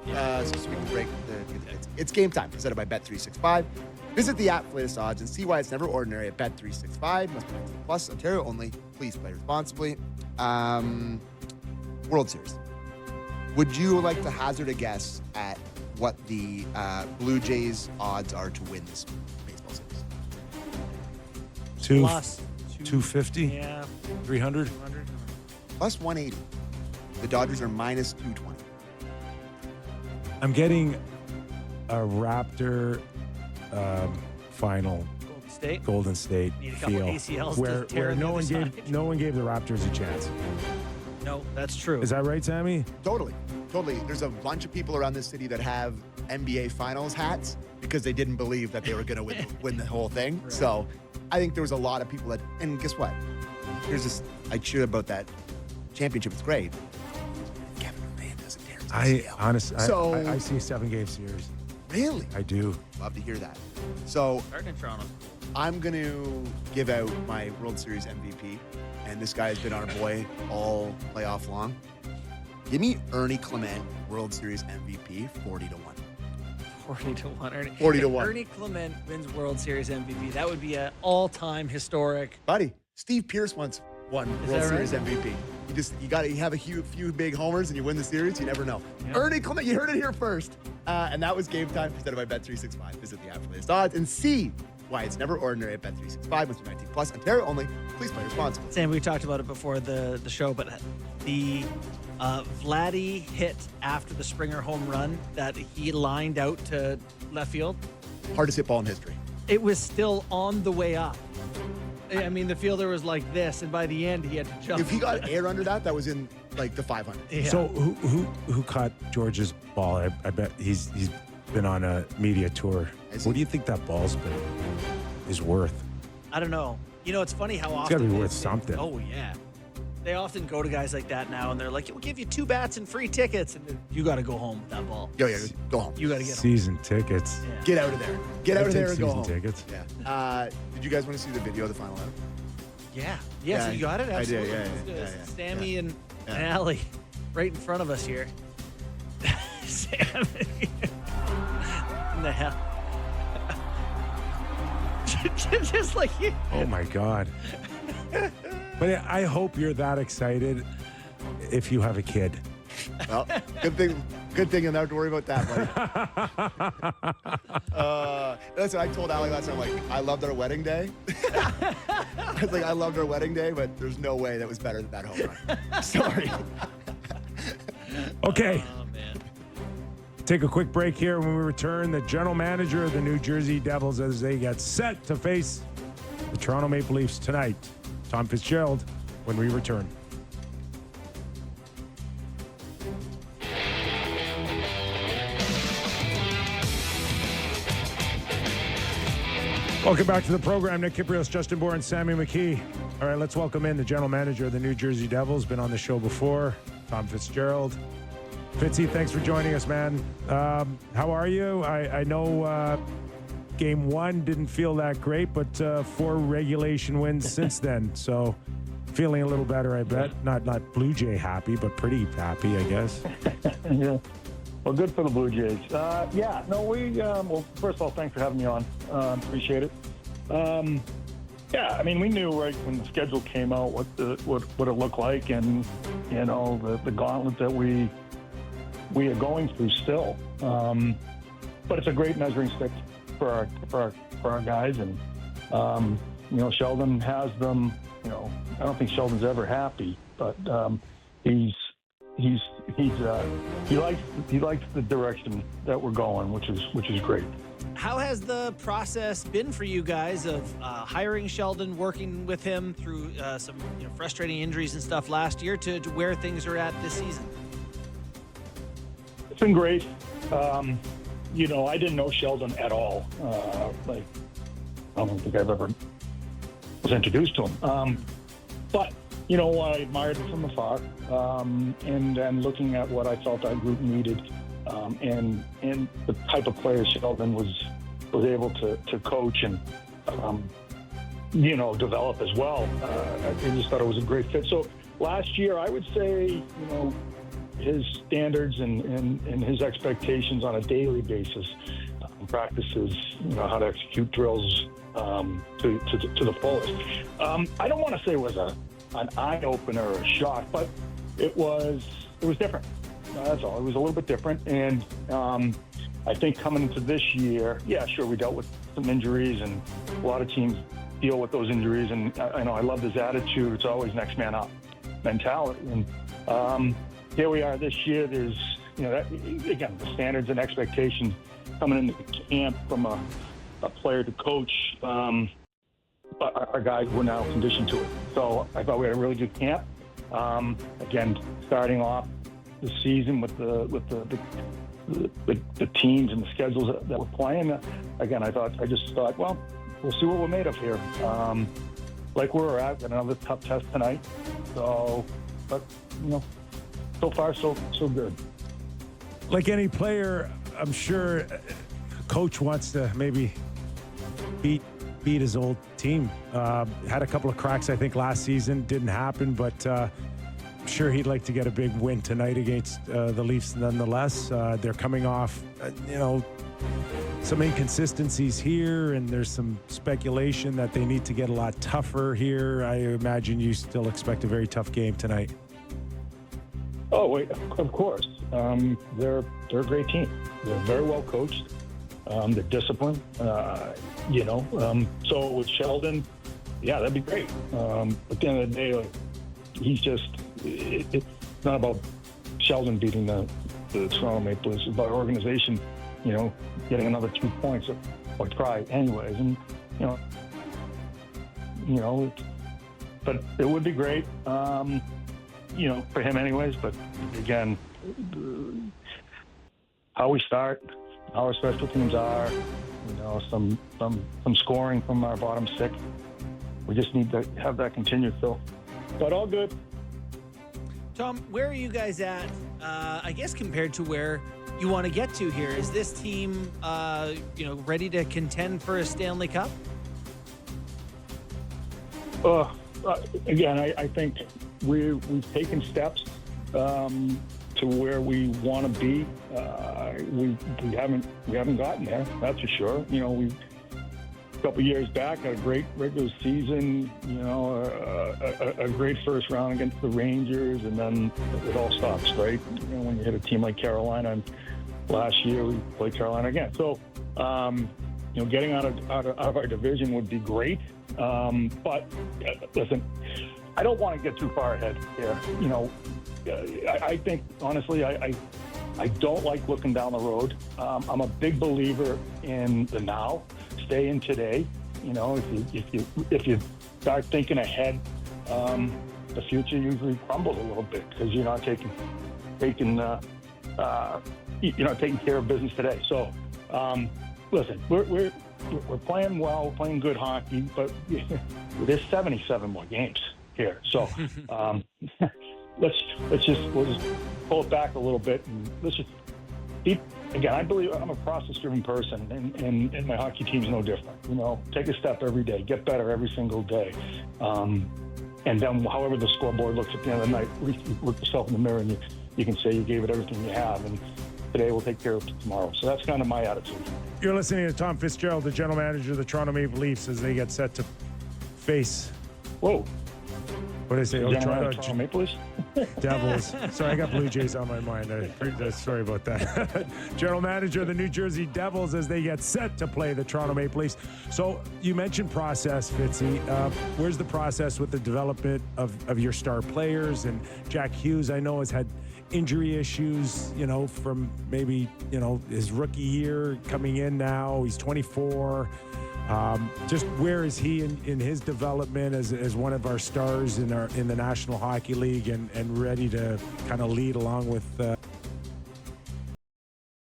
so we can break it's game time, presented by Bet365. Visit the app for latest odds and see why it's never ordinary at Bet365. Must be 19 plus, Ontario only. Please play responsibly. World Series. Would you like to hazard a guess at what the Blue Jays odds are to win this baseball series? Plus 250? Yeah. 300? Plus 180. The Dodgers are minus 220. I'm getting a Raptor final Golden State Need a couple feel ACLs where to tear no the one other gave no one gave the Raptors a chance. No, that's true. Is that right, Sammy? Totally. There's a bunch of people around this city that have NBA Finals hats because they didn't believe that they were going to win the whole thing. Right. So I think there was a lot of people that, and guess what? I cheer about that championship. It's great. Kevin Durant doesn't dare. I see a 7-game series. Really? I do. Love to hear that. So Starting in Toronto. I'm going to give out my World Series MVP, and this guy has been our boy all playoff long. Give me Ernie Clement, World Series MVP, 40-1. 40-1. 40-1. Ernie Clement wins World Series MVP. That would be an all-time historic. Buddy, Steve Pierce once won World that Series right? MVP. You have a few big homers and you win the series. You never know. Yep. Ernie Clement, you heard it here first. And that was game time presented by Bet365. Visit the app for latest odds and see why it's never ordinary at Bet365. Must be 19 plus. Ontario only. Please play responsibly. Sam, we talked about it before the show, but the Vladdy hit after the Springer home run that he lined out to left field, Hardest hit ball in history. it was still on the way up. I mean, the fielder was like this, and by the end, he had to jump. If he got air under that was in like the 500. Yeah. So who caught George's ball? I bet he's been on a media tour. What do you think that ball's is worth? I don't know. You know, it's funny how often It's got to be worth something. Oh yeah, they often go to guys like that now, and they're like, "We'll give you 2 bats and free tickets," and then you got to go home with that ball. Yeah, go home. You got to get home. Season tickets. Yeah. Get out of there. Get out of there and go season home. tickets. Yeah. Did you guys want to see the video of the final out? Yeah. Yeah, So you got it. I did, Absolutely. yeah, Let's do yeah, this. yeah, Sammy yeah. and Yeah. Allie, right in front of us here. Sam. In the hell. Just like you. Oh my God. But I hope you're that excited if you have a kid. Well, good thing you don't have to worry about that, buddy. Listen, I told Allie last time, like, I loved our wedding day. I was like, I loved our wedding day, but there's no way that was better than that home run. Sorry. Okay. Oh, man. Take a quick break here. When we return, the general manager of the New Jersey Devils as they get set to face the Toronto Maple Leafs tonight. Tom Fitzgerald when we return. Welcome back to the program. Nick Kypreos, Justin Bohr, and Sammy McKee. All right, let's welcome in the general manager of the New Jersey Devils. Been on the show before, Tom Fitzgerald. Fitzy, thanks for joining us, man. How are you? I know game 1 didn't feel that great, but 4 regulation wins since then. So feeling a little better, I bet. Not Blue Jay happy, but pretty happy, I guess. Yeah. Well, good for the Blue Jays. Well, first of all, thanks for having me on. Appreciate it. We knew right when the schedule came out what it looked like, and the gauntlet that we are going through still. But it's a great measuring stick for our guys, and Sheldon has them. I don't think Sheldon's ever happy, but he likes the direction that we're going, which is great. How has the process been for you guys of hiring Sheldon, working with him through some frustrating injuries and stuff last year to where things are at this season? It's been great. I didn't know Sheldon at all. I don't think I've ever was introduced to him. But I admired him from afar, and then looking at what I felt our group needed, and the type of player Sheldon was able to coach and develop as well. I just thought it was a great fit. So last year, I would say his standards and his expectations on a daily basis. Practices, how to execute drills to the fullest. I don't want to say it was an eye opener or a shock, but it was different. That's all. It was a little bit different, and I think coming into this year, yeah, sure, we dealt with some injuries, and a lot of teams deal with those injuries. And I know I love his attitude. It's always next man up mentality. And here we are this year. There's that, again, the standards and expectations coming into camp from a player to coach, our guys were now conditioned to it. So I thought we had a really good camp. Again, starting off the season with the teams and the schedules that we're playing. Again, I just thought, well, we'll see what we're made of here. Like where we're at, got another tough test tonight. So, but so far so good. Like any player, I'm sure coach wants to maybe beat his old team. Had a couple of cracks, I think, last season. Didn't happen, but I'm sure he'd like to get a big win tonight against the Leafs nonetheless. They're coming off, some inconsistencies here, and there's some speculation that they need to get a lot tougher here. I imagine you still expect a very tough game tonight. Oh, wait, of course. They're a great team. They're very well coached. They're disciplined. So with Sheldon, yeah, that'd be great. At the end of the day, he's just, it's not about Sheldon beating the Toronto Maple Leafs. It's about organization, getting another 2 points or try anyways. And, but it would be great, for him anyways. But again, how we start, how our special teams are, some scoring from our bottom six. We just need to have that continue, Phil. But all good. Tom, where are you guys at, I guess, compared to where you want to get to here? Is this team, ready to contend for a Stanley Cup? Again, I think we've taken steps to where we want to be. We haven't gotten there, that's for sure. We a couple years back had a great regular season, a great first round against the Rangers, and then it all stops, right? When you hit a team like Carolina, and last year we played Carolina again. So, getting out of our division would be great. But listen, I don't want to get too far ahead here. I think, honestly, I don't like looking down the road. I'm a big believer in the now. Stay in today. If you start thinking ahead, the future usually crumbles a little bit because you're not taking care of business today. So, listen, we're playing well, playing good hockey, but there's 77 more games here. So we'll just pull it back a little bit, and let's just keep. Again, I believe I'm a process-driven person, and my hockey team's no different. Take a step every day, get better every single day, and then however the scoreboard looks at the end of the night, at least you look yourself in the mirror and you can say you gave it everything you have, and today we'll take care of it tomorrow. So that's kind of my attitude. You're listening to Tom Fitzgerald, the general manager of the Toronto Maple Leafs, as they get set to face. Whoa. What did I say? Toronto Maple Leafs? Devils. Sorry, I got Blue Jays on my mind. Sorry about that. General manager of the New Jersey Devils as they get set to play the Toronto Maple Leafs. So you mentioned process, Fitzy. Where's the process with the development of your star players? And Jack Hughes, I know, has had injury issues, from maybe, his rookie year coming in now. He's 24. Just where is he in his development as one of our stars in the National Hockey League and ready to kind of lead along with